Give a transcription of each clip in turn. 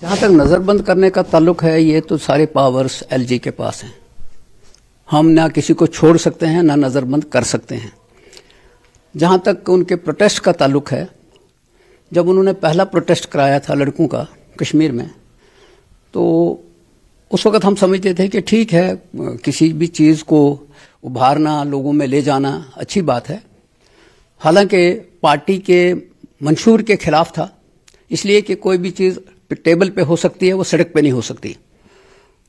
जहाँ तक नज़रबंद करने का ताल्लुक है, ये तो सारे पावर्स एलजी के पास हैं। हम ना किसी को छोड़ सकते हैं ना नज़रबंद कर सकते हैं। जहाँ तक उनके प्रोटेस्ट का ताल्लुक है, जब उन्होंने पहला प्रोटेस्ट कराया था लड़कों का कश्मीर में, तो उस वक़्त हम समझते थे कि ठीक है, किसी भी चीज़ को उभारना, लोगों में ले जाना अच्छी बात है। हालांकि पार्टी के मंशूर के खिलाफ था, इसलिए कि कोई भी चीज़ टेबल पे हो सकती है, वो सड़क पे नहीं हो सकती।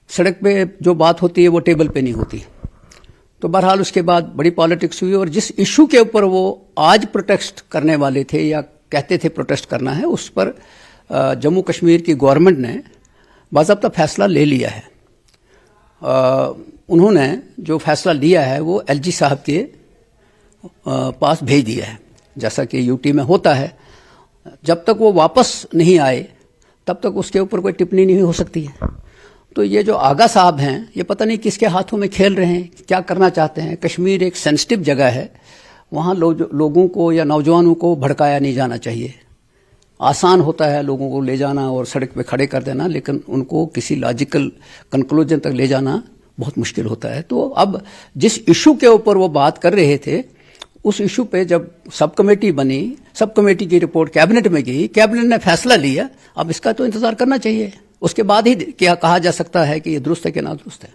सड़क पे जो बात होती है वो टेबल पे नहीं होती। तो बहरहाल उसके बाद बड़ी पॉलिटिक्स हुई और जिस इशू के ऊपर वो आज प्रोटेस्ट करने वाले थे या कहते थे प्रोटेस्ट करना है, उस पर जम्मू कश्मीर की गवर्नमेंट ने बाज़ाब्ता फैसला ले लिया है। उन्होंने जो फैसला लिया है वो एलजी साहब के पास भेज दिया है, जैसा कि यूटी में होता है। जब तक वो वापस नहीं आए तब तक उसके ऊपर कोई टिप्पणी नहीं हो सकती है। तो ये जो आगा साहब हैं, ये पता नहीं किसके हाथों में खेल रहे हैं, क्या करना चाहते हैं। कश्मीर एक सेंसिटिव जगह है, वहाँ लोगों को या नौजवानों को भड़काया नहीं जाना चाहिए। आसान होता है लोगों को ले जाना और सड़क पे खड़े कर देना, लेकिन उनको किसी लॉजिकल कंक्लूजन तक ले जाना बहुत मुश्किल होता है। तो अब जिस इशू के ऊपर वो बात कर रहे थे, उस इशू पे जब सब कमेटी बनी, सब कमेटी की रिपोर्ट कैबिनेट में गई, कैबिनेट ने फैसला लिया, अब इसका तो इंतजार करना चाहिए। उसके बाद ही क्या कहा जा सकता है कि ये दुरुस्त है कि ना दुरुस्त है।